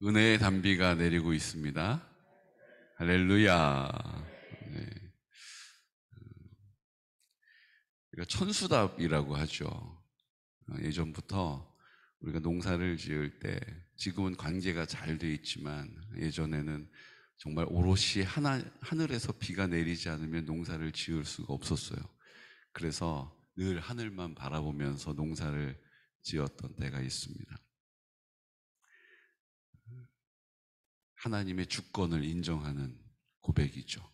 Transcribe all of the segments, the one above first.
은혜의 단비가 내리고 있습니다. 할렐루야. 네. 우리가 천수답이라고 하죠. 예전부터 우리가 농사를 지을 때, 지금은 관계가 잘 돼 있지만 예전에는 정말 오롯이 하늘에서 비가 내리지 않으면 농사를 지을 수가 없었어요. 그래서 늘 하늘만 바라보면서 농사를 지었던 때가 있습니다. 하나님의 주권을 인정하는 고백이죠.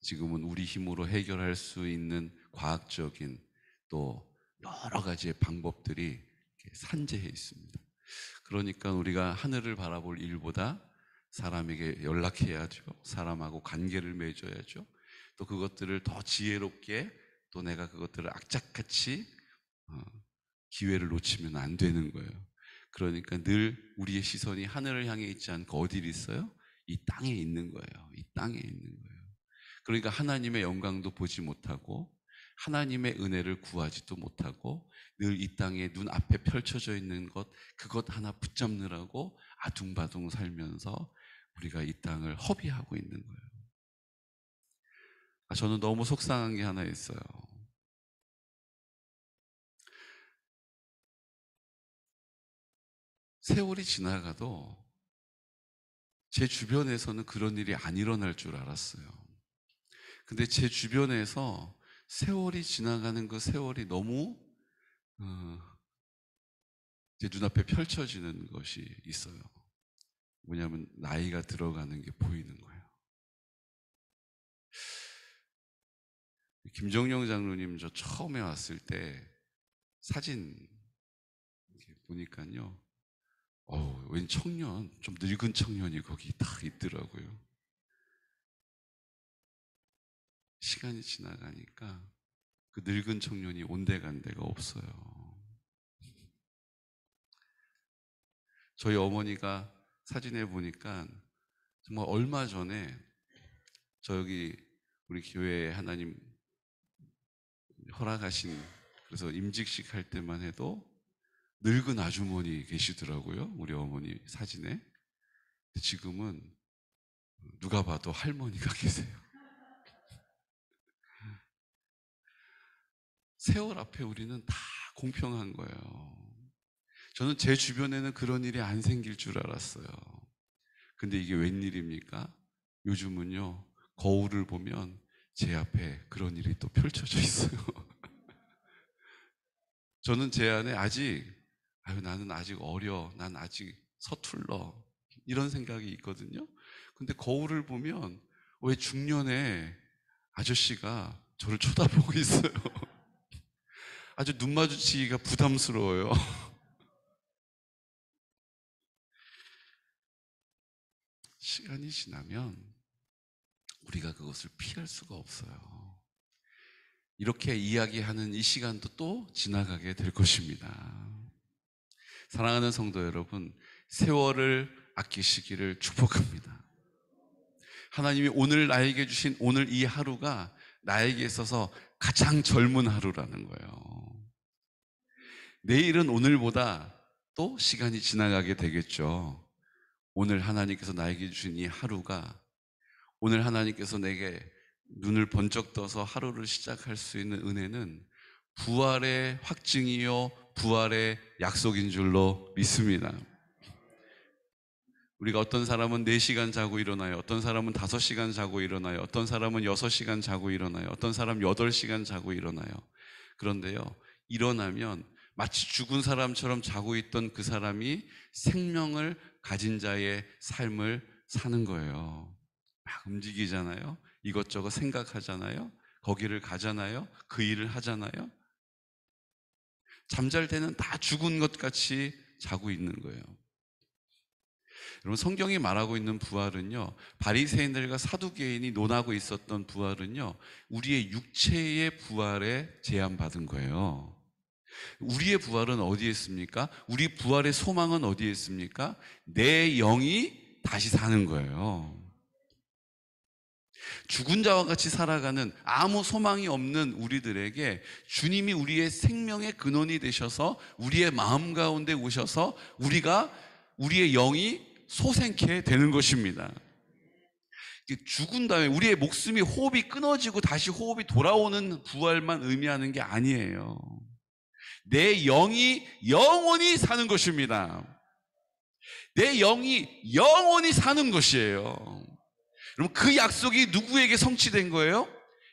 지금은 우리 힘으로 해결할 수 있는 과학적인 또 여러 가지의 방법들이 산재해 있습니다. 그러니까 우리가 하늘을 바라볼 일보다 사람에게 연락해야죠. 사람하고 관계를 맺어야죠. 또 그것들을 더 지혜롭게, 또 내가 그것들을 악착같이 기회를 놓치면 안 되는 거예요. 그러니까 늘 우리의 시선이 하늘을 향해 있지 않고 어디를 있어요? 이 땅에 있는 거예요. 이 땅에 있는 거예요. 그러니까 하나님의 영광도 보지 못하고 하나님의 은혜를 구하지도 못하고 늘 이 땅에 눈앞에 펼쳐져 있는 그것 하나 붙잡느라고 아둥바둥 살면서 우리가 이 땅을 허비하고 있는 거예요. 저는 너무 속상한 게 하나 있어요. 세월이 지나가도 제 주변에서는 그런 일이 안 일어날 줄 알았어요. 근데 제 주변에서 세월이 지나가는 그 세월이 너무 제 눈앞에 펼쳐지는 것이 있어요. 뭐냐면 나이가 들어가는 게 보이는 거예요. 김정영 장로님 저 처음에 왔을 때 사진 보니까요, 웬 청년, 좀 늙은 청년이 거기 딱 있더라고요. 시간이 지나가니까 그 늙은 청년이 온데간데가 없어요. 저희 어머니가 사진에 보니까 정말 얼마 전에 저기 우리 교회에 하나님 허락하신, 그래서 임직식 할 때만 해도 늙은 아주머니 계시더라고요. 우리 어머니 사진에. 지금은 누가 봐도 할머니가 계세요. 세월 앞에 우리는 다 공평한 거예요. 저는 제 주변에는 그런 일이 안 생길 줄 알았어요. 근데 이게 웬일입니까? 요즘은요, 거울을 보면 제 앞에 그런 일이 또 펼쳐져 있어요. 저는 제 안에 나는 아직 어려, 난 아직 서툴러, 이런 생각이 있거든요. 근데 거울을 보면 왜 중년의 아저씨가 저를 쳐다보고 있어요. 아주 눈 마주치기가 부담스러워요. 시간이 지나면 우리가 그것을 피할 수가 없어요. 이렇게 이야기하는 이 시간도 또 지나가게 될 것입니다. 사랑하는 성도 여러분, 세월을 아끼시기를 축복합니다. 하나님이 오늘 나에게 주신 오늘 이 하루가 나에게 있어서 가장 젊은 하루라는 거예요. 내일은 오늘보다 또 시간이 지나가게 되겠죠. 오늘 하나님께서 나에게 주신 이 하루가, 오늘 하나님께서 내게 눈을 번쩍 떠서 하루를 시작할 수 있는 은혜는 부활의 확증이요 부활의 약속인 줄로 믿습니다. 우리가 어떤 사람은 4시간 자고 일어나요. 어떤 사람은 5시간 자고 일어나요. 어떤 사람은 6시간 자고 일어나요. 어떤 사람은 8시간 자고 일어나요. 그런데요, 일어나면 마치 죽은 사람처럼 자고 있던 그 사람이 생명을 가진 자의 삶을 사는 거예요. 막 움직이잖아요. 이것저것 생각하잖아요. 거기를 가잖아요. 그 일을 하잖아요. 잠잘 때는 다 죽은 것 같이 자고 있는 거예요. 여러분, 성경이 말하고 있는 부활은요, 바리새인들과 사두개인이 논하고 있었던 부활은요, 우리의 육체의 부활에 제한받은 거예요. 우리의 부활은 어디에 있습니까? 우리 부활의 소망은 어디에 있습니까? 내 영이 다시 사는 거예요. 죽은 자와 같이 살아가는 아무 소망이 없는 우리들에게 주님이 우리의 생명의 근원이 되셔서 우리의 마음 가운데 오셔서 우리의 영이 소생케 되는 것입니다. 죽은 다음에 우리의 목숨이 호흡이 끊어지고 다시 호흡이 돌아오는 부활만 의미하는 게 아니에요. 내 영이 영원히 사는 것입니다. 내 영이 영원히 사는 것이에요. 그럼 그 약속이 누구에게 성취된 거예요?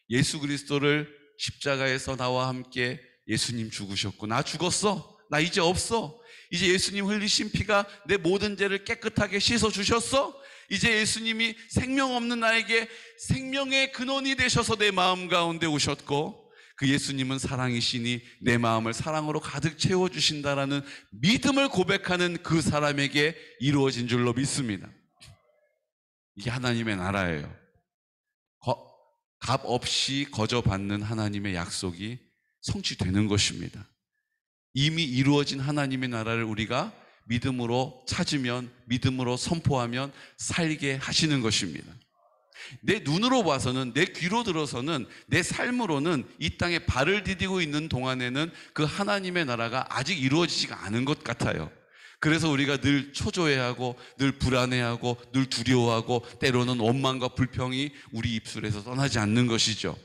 예수 그리스도를 십자가에서 나와 함께 예수님 죽으셨고 나 죽었어. 나 이제 없어. 이제 예수님 흘리신 피가 내 모든 죄를 깨끗하게 씻어주셨어. 이제 예수님이 생명 없는 나에게 생명의 근원이 되셔서 내 마음 가운데 오셨고 그 예수님은 사랑이시니 내 마음을 사랑으로 가득 채워주신다라는 믿음을 고백하는 그 사람에게 이루어진 줄로 믿습니다. 이게 하나님의 나라예요. 값 없이 거저받는 하나님의 약속이 성취되는 것입니다. 이미 이루어진 하나님의 나라를 우리가 믿음으로 찾으면, 믿음으로 선포하면 살게 하시는 것입니다. 내 눈으로 봐서는, 내 귀로 들어서는, 내 삶으로는 이 땅에 발을 디디고 있는 동안에는 그 하나님의 나라가 아직 이루어지지가 않은 것 같아요. 그래서 우리가 늘 초조해하고 늘 불안해하고 늘 두려워하고 때로는 원망과 불평이 우리 입술에서 떠나지 않는 것이죠.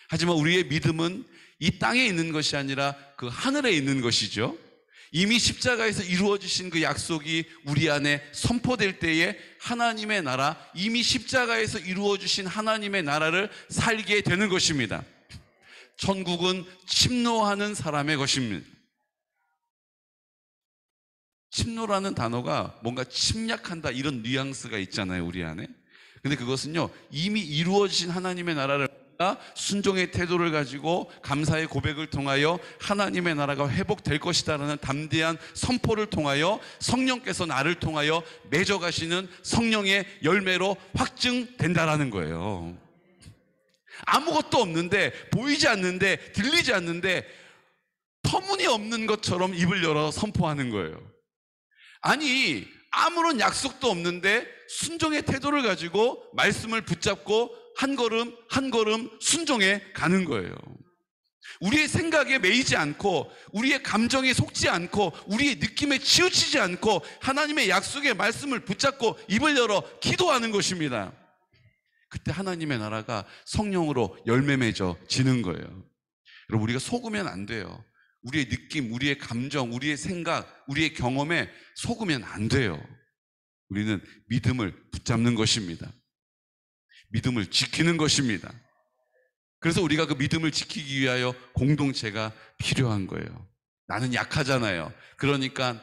하지만 우리의 믿음은 이 땅에 있는 것이 아니라 그 하늘에 있는 것이죠. 이미 십자가에서 이루어지신 그 약속이 우리 안에 선포될 때에 하나님의 나라, 이미 십자가에서 이루어주신 하나님의 나라를 살게 되는 것입니다. 천국은 침노하는 사람의 것입니다. 침노라는 단어가 뭔가 침략한다 이런 뉘앙스가 있잖아요, 우리 안에. 근데 그것은요, 이미 이루어진 하나님의 나라를 순종의 태도를 가지고 감사의 고백을 통하여 하나님의 나라가 회복될 것이다라는 담대한 선포를 통하여 성령께서 나를 통하여 맺어가시는 성령의 열매로 확증된다라는 거예요. 아무것도 없는데, 보이지 않는데, 들리지 않는데 터무니없는 것처럼 입을 열어 선포하는 거예요. 아니, 아무런 약속도 없는데 순종의 태도를 가지고 말씀을 붙잡고 한 걸음 한 걸음 순종해 가는 거예요. 우리의 생각에 매이지 않고 우리의 감정에 속지 않고 우리의 느낌에 치우치지 않고 하나님의 약속의 말씀을 붙잡고 입을 열어 기도하는 것입니다. 그때 하나님의 나라가 성령으로 열매 맺어지는 거예요. 여러분, 우리가 속으면 안 돼요. 우리의 느낌, 우리의 감정, 우리의 생각, 우리의 경험에 속으면 안 돼요. 우리는 믿음을 붙잡는 것입니다. 믿음을 지키는 것입니다. 그래서 우리가 그 믿음을 지키기 위하여 공동체가 필요한 거예요. 나는 약하잖아요. 그러니까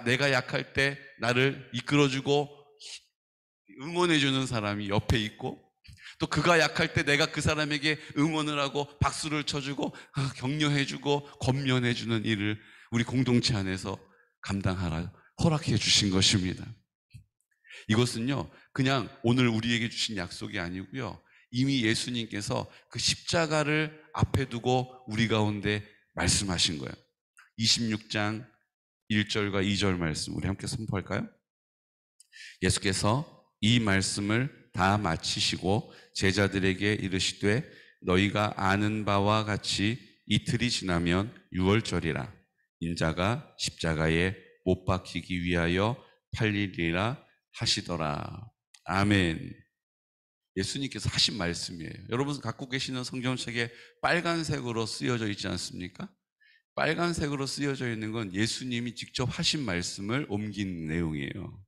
내가 약할 때 나를 이끌어주고 응원해주는 사람이 옆에 있고, 또 그가 약할 때 내가 그 사람에게 응원을 하고 박수를 쳐주고 격려해주고 권면해주는 일을 우리 공동체 안에서 감당하라 허락해 주신 것입니다. 이것은요, 그냥 오늘 우리에게 주신 약속이 아니고요, 이미 예수님께서 그 십자가를 앞에 두고 우리 가운데 말씀하신 거예요. 26장 1절과 2절 말씀 우리 함께 선포할까요? 예수께서 이 말씀을 다 마치시고 제자들에게 이르시되 너희가 아는 바와 같이 이틀이 지나면 유월절이라 인자가 십자가에 못 박히기 위하여 팔리리라 하시더라. 아멘. 예수님께서 하신 말씀이에요. 여러분 갖고 계시는 성경책에 빨간색으로 쓰여져 있지 않습니까? 빨간색으로 쓰여져 있는 건 예수님이 직접 하신 말씀을 옮긴 내용이에요.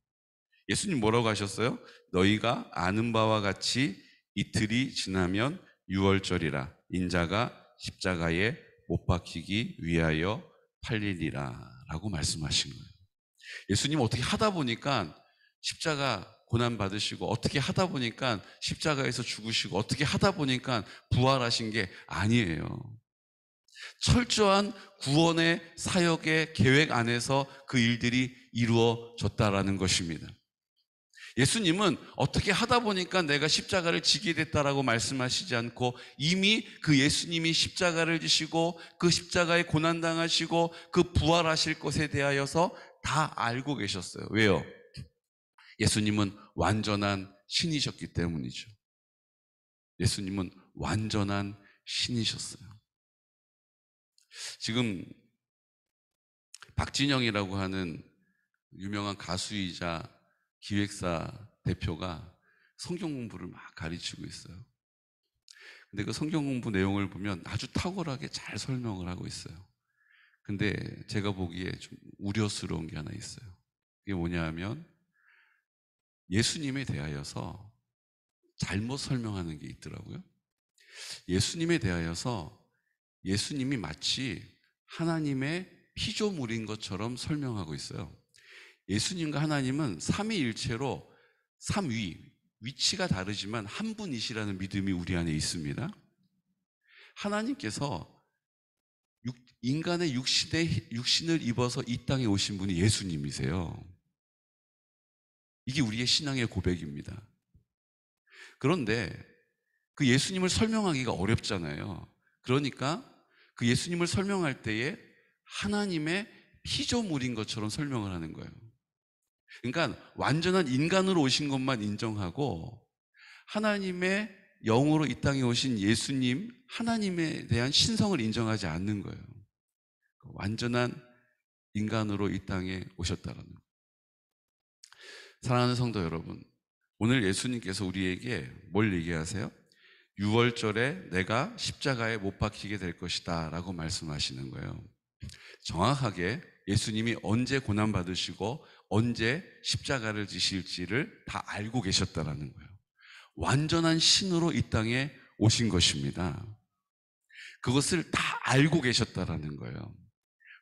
예수님 뭐라고 하셨어요? 너희가 아는 바와 같이 이틀이 지나면 유월절이라 인자가 십자가에 못 박히기 위하여 팔리리라 라고 말씀하신 거예요. 예수님 어떻게 하다 보니까 십자가 고난 받으시고 어떻게 하다 보니까 십자가에서 죽으시고 어떻게 하다 보니까 부활하신 게 아니에요. 철저한 구원의 사역의 계획 안에서 그 일들이 이루어졌다라는 것입니다. 예수님은 어떻게 하다 보니까 내가 십자가를 지게 됐다라고 말씀하시지 않고 이미 그 예수님이 십자가를 지시고 그 십자가에 고난당하시고 그 부활하실 것에 대하여서 다 알고 계셨어요. 왜요? 예수님은 완전한 신이셨기 때문이죠. 예수님은 완전한 신이셨어요. 지금 박진영이라고 하는 유명한 가수이자 기획사 대표가 성경 공부를 막 가르치고 있어요. 근데 그 성경 공부 내용을 보면 아주 탁월하게 잘 설명을 하고 있어요. 근데 제가 보기에 좀 우려스러운 게 하나 있어요. 그게 뭐냐 하면 예수님에 대하여서 잘못 설명하는 게 있더라고요. 예수님에 대하여서 예수님이 마치 하나님의 피조물인 것처럼 설명하고 있어요. 예수님과 하나님은 삼위일체로 위치가 다르지만 한 분이시라는 믿음이 우리 안에 있습니다. 하나님께서 인간의 육신을 입어서 이 땅에 오신 분이 예수님이세요. 이게 우리의 신앙의 고백입니다. 그런데 그 예수님을 설명하기가 어렵잖아요. 그러니까 그 예수님을 설명할 때에 하나님의 피조물인 것처럼 설명을 하는 거예요. 그러니까 완전한 인간으로 오신 것만 인정하고 하나님의 영으로 이 땅에 오신 예수님, 하나님에 대한 신성을 인정하지 않는 거예요. 완전한 인간으로 이 땅에 오셨다는 거예요. 사랑하는 성도 여러분, 오늘 예수님께서 우리에게 뭘 얘기하세요? 6월절에 내가 십자가에 못 박히게 될 것이다 라고 말씀하시는 거예요. 정확하게 예수님이 언제 고난받으시고 언제 십자가를 지실지를 다 알고 계셨다라는 거예요. 완전한 신으로 이 땅에 오신 것입니다. 그것을 다 알고 계셨다라는 거예요.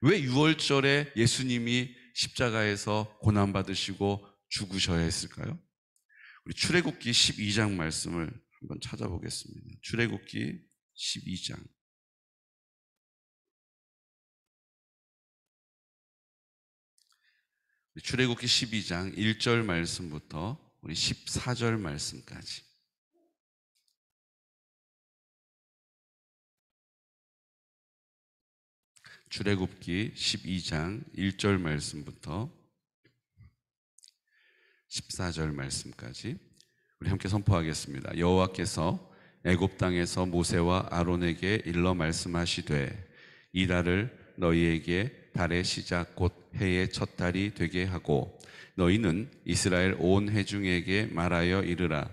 왜 6월절에 예수님이 십자가에서 고난받으시고 죽으셔야 했을까요? 우리 출애굽기 12장 말씀을 한번 찾아보겠습니다. 출애굽기 12장. 출애굽기 12장 1절 말씀부터 우리 14절 말씀까지. 출애굽기 12장 1절 말씀부터 14절 말씀까지 우리 함께 선포하겠습니다. 여호와께서 애굽 땅에서 모세와 아론에게 일러 말씀하시되 이 달을 너희에게 달의 시작 곧 해의 첫 달이 되게 하고 너희는 이스라엘 온 회중에게 말하여 이르라.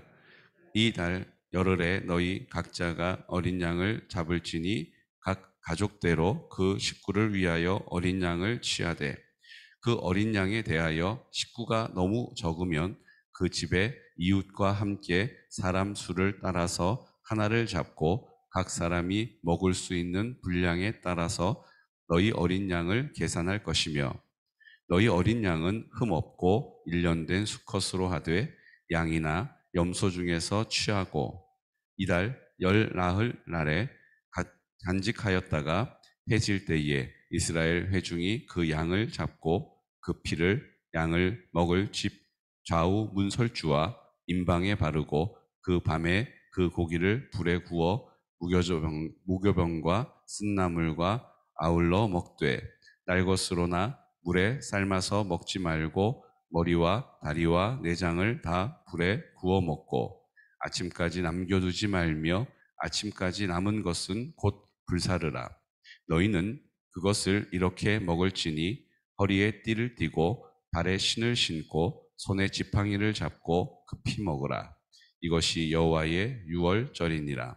이 달 열흘에 너희 각자가 어린 양을 잡을지니 각 가족대로 그 식구를 위하여 어린 양을 취하되 그 어린 양에 대하여 식구가 너무 적으면 그 집에 이웃과 함께 사람 수를 따라서 하나를 잡고 각 사람이 먹을 수 있는 분량에 따라서 너희 어린 양을 계산할 것이며 너희 어린 양은 흠없고 일련된 수컷으로 하되 양이나 염소 중에서 취하고 이달 열 나흘 날에 간직하였다가 해질 때에 이스라엘 회중이 그 양을 잡고 그 피를 양을 먹을 집 좌우 문설주와 임방에 바르고 그 밤에 그 고기를 불에 구워 무교병과 쓴나물과 아울러 먹되 날것으로나 물에 삶아서 먹지 말고 머리와 다리와 내장을 다 불에 구워 먹고 아침까지 남겨두지 말며 아침까지 남은 것은 곧 불사르라. 너희는 그것을 이렇게 먹을지니 허리에 띠를 띠고 발에 신을 신고 손에 지팡이를 잡고 급히 먹으라. 이것이 여호와의 유월절이니라.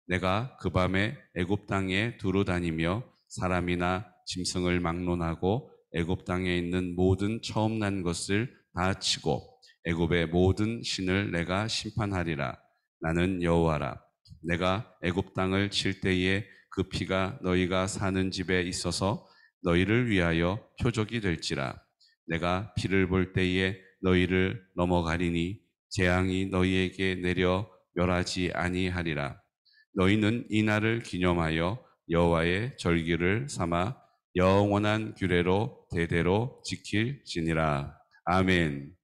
내가 그 밤에 애굽 땅에 두루 다니며 사람이나 짐승을 막론하고 애굽 땅에 있는 모든 처음 난 것을 다 치고 애굽의 모든 신을 내가 심판하리라. 나는 여호와라. 내가 애굽 땅을 칠 때에 그 피가 너희가 사는 집에 있어서 너희를 위하여 표적이 될지라. 내가 피를 볼 때에 너희를 넘어가리니 재앙이 너희에게 내려 멸하지 아니하리라. 너희는 이 날을 기념하여 여호와의 절기를 삼아 영원한 규례로 대대로 지킬지니라. 아멘.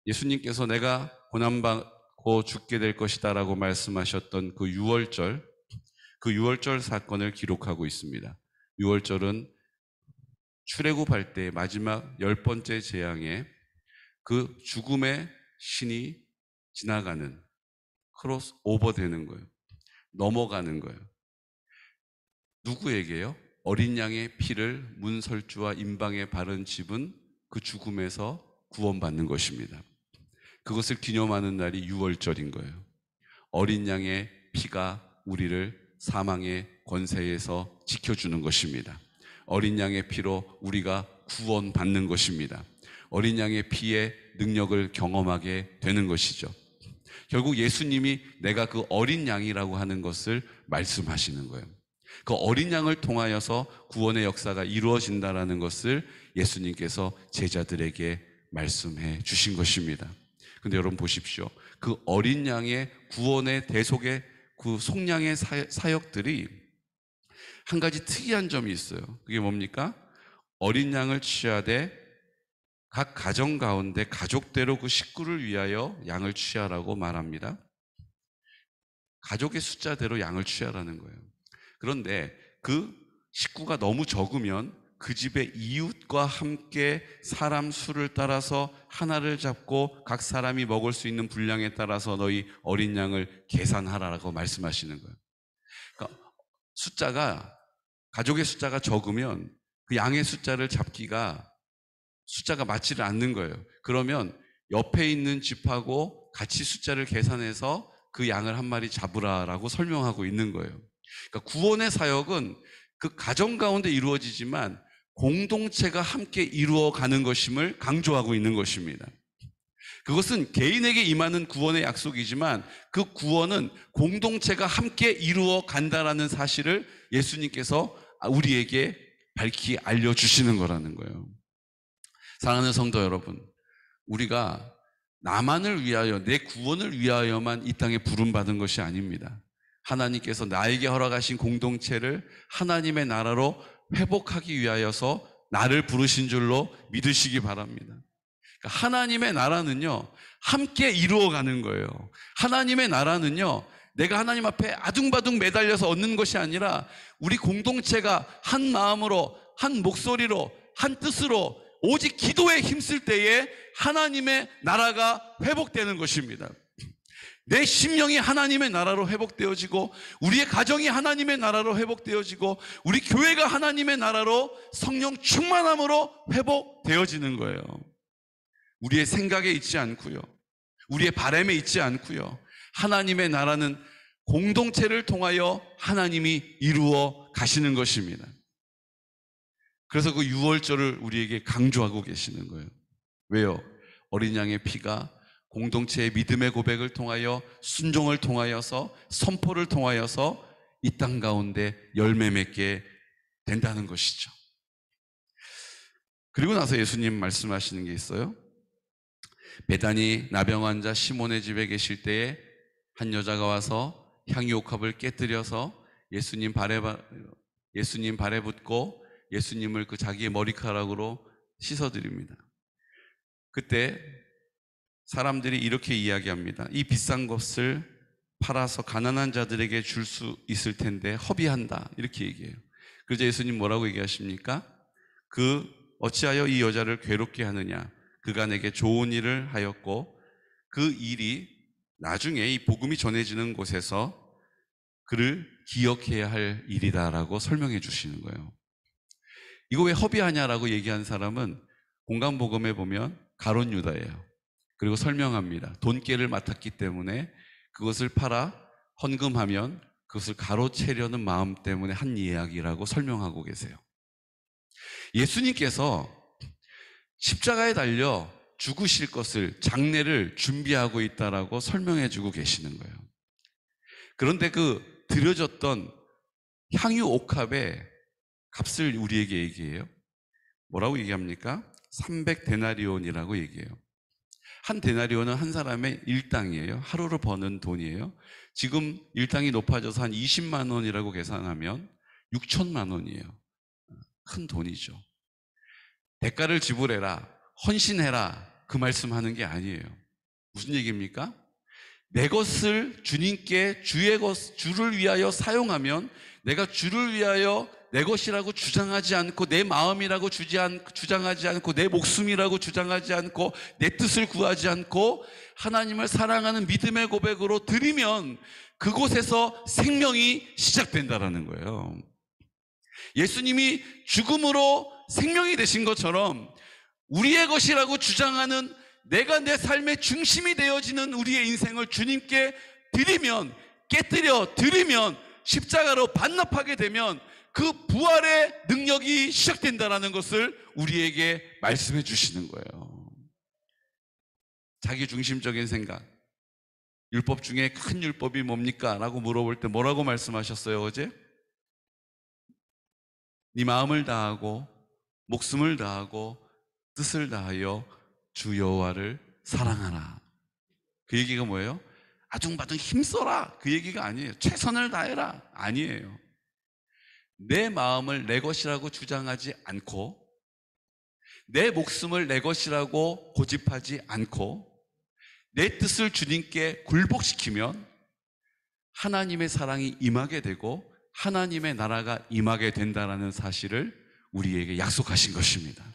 예수님께서 내가 고난받고 죽게 될 것이다 라고 말씀하셨던 그 6월절, 그 6월절 사건을 기록하고 있습니다. 6월절은 출애굽할 때 마지막 10번째 재앙에 그 죽음의 신이 지나가는, 크로스 오버 되는 거예요. 넘어가는 거예요. 누구에게요? 어린 양의 피를 문설주와 임방에 바른 집은 그 죽음에서 구원받는 것입니다. 그것을 기념하는 날이 유월절인 거예요. 어린 양의 피가 우리를 사망의 권세에서 지켜주는 것입니다. 어린 양의 피로 우리가 구원받는 것입니다. 어린 양의 피의 능력을 경험하게 되는 것이죠. 결국 예수님이 내가 그 어린 양이라고 하는 것을 말씀하시는 거예요. 그 어린 양을 통하여서 구원의 역사가 이루어진다는 것을 예수님께서 제자들에게 말씀해 주신 것입니다. 근데 여러분 보십시오. 그 어린 양의 구원의 대속의 그 속량의 사역들이 한 가지 특이한 점이 있어요. 그게 뭡니까? 어린 양을 취하되 각 가정 가운데 가족대로 그 식구를 위하여 양을 취하라고 말합니다. 가족의 숫자대로 양을 취하라는 거예요. 그런데 그 식구가 너무 적으면 그 집의 이웃과 함께 사람 수를 따라서 하나를 잡고 각 사람이 먹을 수 있는 분량에 따라서 너희 어린 양을 계산하라고 말씀하시는 거예요. 그러니까 가족의 숫자가 적으면 그 양의 숫자를 잡기가 숫자가 맞지를 않는 거예요. 그러면 옆에 있는 집하고 같이 숫자를 계산해서 그 양을 한 마리 잡으라라고 설명하고 있는 거예요. 그러니까 구원의 사역은 그 가정 가운데 이루어지지만 공동체가 함께 이루어가는 것임을 강조하고 있는 것입니다. 그것은 개인에게 임하는 구원의 약속이지만 그 구원은 공동체가 함께 이루어간다라는 사실을 예수님께서 우리에게 밝히 알려주시는 거라는 거예요. 사랑하는 성도 여러분, 우리가 나만을 위하여, 내 구원을 위하여만 이 땅에 부름받은 것이 아닙니다. 하나님께서 나에게 허락하신 공동체를 하나님의 나라로 회복하기 위하여서 나를 부르신 줄로 믿으시기 바랍니다. 그러니까 하나님의 나라는요, 함께 이루어가는 거예요. 하나님의 나라는요, 내가 하나님 앞에 아둥바둥 매달려서 얻는 것이 아니라 우리 공동체가 한 마음으로, 한 목소리로, 한 뜻으로 오직 기도에 힘쓸 때에 하나님의 나라가 회복되는 것입니다. 내 심령이 하나님의 나라로 회복되어지고 우리의 가정이 하나님의 나라로 회복되어지고 우리 교회가 하나님의 나라로 성령 충만함으로 회복되어지는 거예요. 우리의 생각에 있지 않고요, 우리의 바람에 있지 않고요, 하나님의 나라는 공동체를 통하여 하나님이 이루어 가시는 것입니다. 그래서 그 유월절을 우리에게 강조하고 계시는 거예요. 왜요? 어린 양의 피가 공동체의 믿음의 고백을 통하여, 순종을 통하여서, 선포를 통하여서 이 땅 가운데 열매 맺게 된다는 것이죠. 그리고 나서 예수님 말씀하시는 게 있어요. 베다니 나병 환자 시몬의 집에 계실 때에 한 여자가 와서 향유옥합을 깨뜨려서 예수님 발에 붓고 예수님을 그 자기의 머리카락으로 씻어드립니다. 그때 사람들이 이렇게 이야기합니다. 이 비싼 것을 팔아서 가난한 자들에게 줄 수 있을 텐데 허비한다, 이렇게 얘기해요. 그래서 예수님 뭐라고 얘기하십니까? 어찌하여 이 여자를 괴롭게 하느냐? 그가 내게 좋은 일을 하였고 그 일이 나중에 이 복음이 전해지는 곳에서 그를 기억해야 할 일이다라고 설명해 주시는 거예요. 이거 왜 허비하냐라고 얘기한 사람은 공간복음에 보면 가룟 유다예요. 그리고 설명합니다. 돈깨를 맡았기 때문에 그것을 팔아 헌금하면 그것을 가로채려는 마음 때문에 한 이야기라고 설명하고 계세요. 예수님께서 십자가에 달려 죽으실 것을, 장례를 준비하고 있다라고 설명해 주고 계시는 거예요. 그런데 그 드려졌던 향유 옥합의 값을 우리에게 얘기해요. 뭐라고 얘기합니까? 300데나리온이라고 얘기해요. 한 데나리온은 한 사람의 일당이에요. 하루로 버는 돈이에요. 지금 일당이 높아져서 한 20만 원이라고 계산하면 6천만 원이에요. 큰 돈이죠. 대가를 지불해라, 헌신해라, 그 말씀하는 게 아니에요. 무슨 얘기입니까? 내 것을 주님께 주를 위하여 사용하면, 내가 주를 위하여 내 것이라고 주장하지 않고, 내 마음이라고 주장하지 않고, 내 목숨이라고 주장하지 않고, 내 뜻을 구하지 않고 하나님을 사랑하는 믿음의 고백으로 드리면 그곳에서 생명이 시작된다라는 거예요. 예수님이 죽음으로 생명이 되신 것처럼 우리의 것이라고 주장하는 내가 내 삶의 중심이 되어지는 우리의 인생을 주님께 드리면, 깨뜨려 드리면, 십자가로 반납하게 되면 그 부활의 능력이 시작된다는 것을 우리에게 말씀해 주시는 거예요. 자기 중심적인 생각, 율법 중에 큰 율법이 뭡니까? 라고 물어볼 때 뭐라고 말씀하셨어요, 어제? 네 마음을 다하고 목숨을 다하고 뜻을 다하여 주 여호와를 사랑하라. 그 얘기가 뭐예요? 아둥바둥 힘써라, 그 얘기가 아니에요. 최선을 다해라, 아니에요. 내 마음을 내 것이라고 주장하지 않고, 내 목숨을 내 것이라고 고집하지 않고, 내 뜻을 주님께 굴복시키면 하나님의 사랑이 임하게 되고 하나님의 나라가 임하게 된다는 사실을 우리에게 약속하신 것입니다.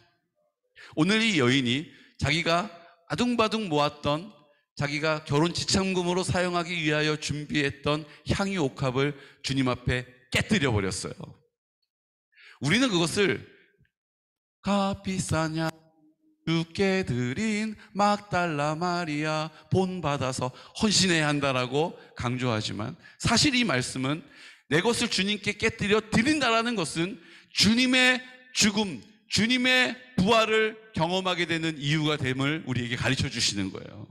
오늘 이 여인이 자기가 아둥바둥 모았던, 자기가 결혼 지참금으로 사용하기 위하여 준비했던 향유 옥합을 주님 앞에 깨뜨려 버렸어요. 우리는 그것을 값비싸냐 주께 드린 막달라 마리아 본받아서 헌신해야 한다라고 강조하지만, 사실 이 말씀은 내 것을 주님께 깨뜨려 드린다라는 것은 주님의 죽음, 주님의 부활을 경험하게 되는 이유가 됨을 우리에게 가르쳐 주시는 거예요.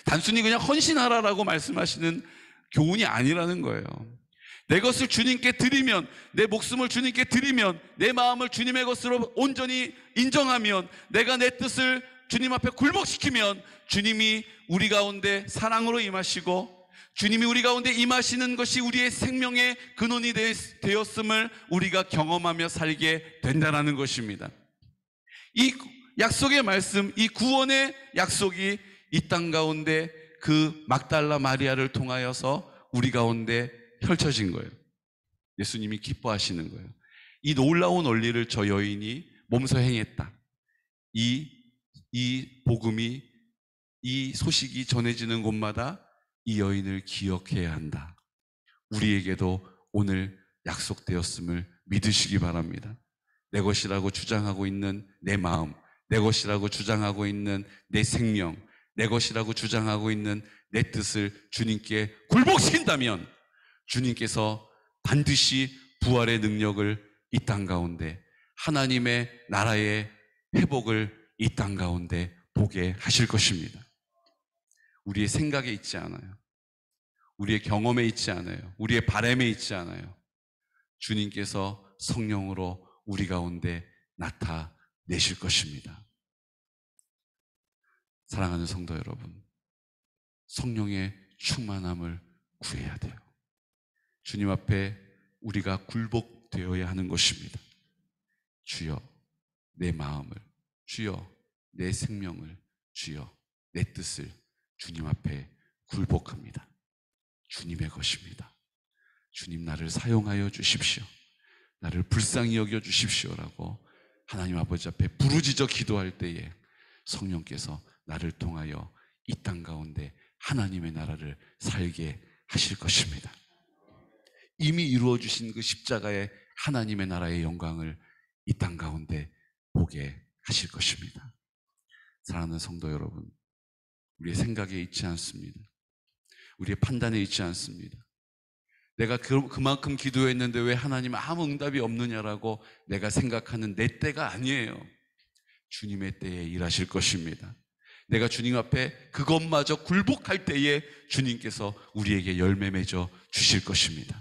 단순히 그냥 헌신하라라고 말씀하시는 교훈이 아니라는 거예요. 내 것을 주님께 드리면, 내 목숨을 주님께 드리면, 내 마음을 주님의 것으로 온전히 인정하면, 내가 내 뜻을 주님 앞에 굴복시키면 주님이 우리 가운데 사랑으로 임하시고, 주님이 우리 가운데 임하시는 것이 우리의 생명의 근원이 되었음을 우리가 경험하며 살게 된다는 것입니다. 이 약속의 말씀, 이 구원의 약속이 이 땅 가운데 그 막달라 마리아를 통하여서 우리 가운데 펼쳐진 거예요. 예수님이 기뻐하시는 거예요. 이 놀라운 원리를 저 여인이 몸소 행했다. 이 복음이, 이 소식이 전해지는 곳마다 이 여인을 기억해야 한다. 우리에게도 오늘 약속되었음을 믿으시기 바랍니다. 내 것이라고 주장하고 있는 내 마음, 내 것이라고 주장하고 있는 내 생명, 내 것이라고 주장하고 있는 내 뜻을 주님께 굴복시킨다면 주님께서 반드시 부활의 능력을 이 땅 가운데, 하나님의 나라의 회복을 이 땅 가운데 보게 하실 것입니다. 우리의 생각에 있지 않아요. 우리의 경험에 있지 않아요. 우리의 바람에 있지 않아요. 주님께서 성령으로 우리 가운데 나타내실 것입니다. 사랑하는 성도 여러분, 성령의 충만함을 구해야 돼요. 주님 앞에 우리가 굴복되어야 하는 것입니다. 주여 내 마음을, 주여 내 생명을, 주여 내 뜻을 주님 앞에 굴복합니다. 주님의 것입니다. 주님 나를 사용하여 주십시오. 나를 불쌍히 여겨 주십시오라고 하나님 아버지 앞에 부르짖어 기도할 때에 성령께서 나를 통하여 이 땅 가운데 하나님의 나라를 살게 하실 것입니다. 이미 이루어주신 그 십자가의 하나님의 나라의 영광을 이 땅 가운데 보게 하실 것입니다. 사랑하는 성도 여러분, 우리의 생각에 있지 않습니다. 우리의 판단에 있지 않습니다. 내가 그만큼 기도했는데 왜 하나님 아무 응답이 없느냐라고 내가 생각하는 내 때가 아니에요. 주님의 때에 일하실 것입니다. 내가 주님 앞에 그것마저 굴복할 때에 주님께서 우리에게 열매 맺어 주실 것입니다.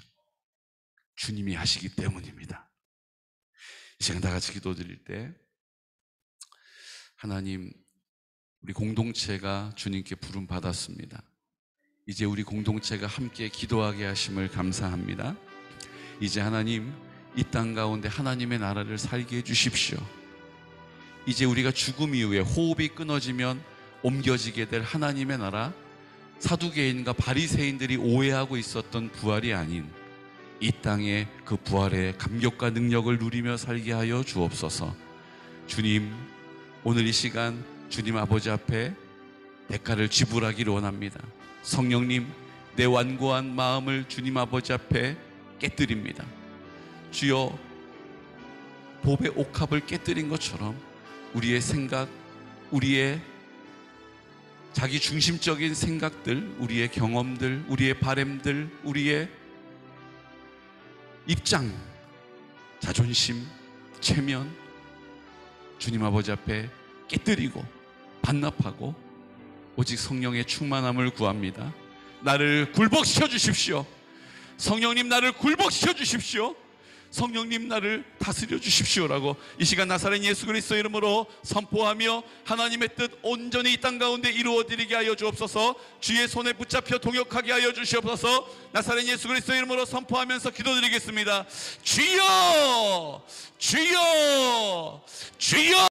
주님이 하시기 때문입니다. 이 시간 다 같이 기도드릴 때, 하나님, 우리 공동체가 주님께 부름 받았습니다. 이제 우리 공동체가 함께 기도하게 하심을 감사합니다. 이제 하나님, 이 땅 가운데 하나님의 나라를 살게 해주십시오. 이제 우리가 죽음 이후에 호흡이 끊어지면 옮겨지게 될 하나님의 나라, 사두개인과 바리새인들이 오해하고 있었던 부활이 아닌 이 땅에 그 부활의 감격과 능력을 누리며 살게 하여 주옵소서. 주님, 오늘 이 시간 주님 아버지 앞에 대가를 지불하기를 원합니다. 성령님, 내 완고한 마음을 주님 아버지 앞에 깨뜨립니다. 주여, 봅의 옥합을 깨뜨린 것처럼 우리의 생각, 우리의 자기 중심적인 생각들, 우리의 경험들, 우리의 바램들, 우리의 입장, 자존심, 체면, 주님 아버지 앞에 깨뜨리고 반납하고 오직 성령의 충만함을 구합니다. 나를 굴복시켜 주십시오. 성령님, 나를 굴복시켜 주십시오. 성령님, 나를 다스려 주십시오라고 이 시간 나사렛 예수 그리스도 이름으로 선포하며 하나님의 뜻 온전히 이 땅 가운데 이루어드리게 하여 주옵소서. 주의 손에 붙잡혀 동역하게 하여 주시옵소서. 나사렛 예수 그리스도 이름으로 선포하면서 기도드리겠습니다. 주여, 주여, 주여.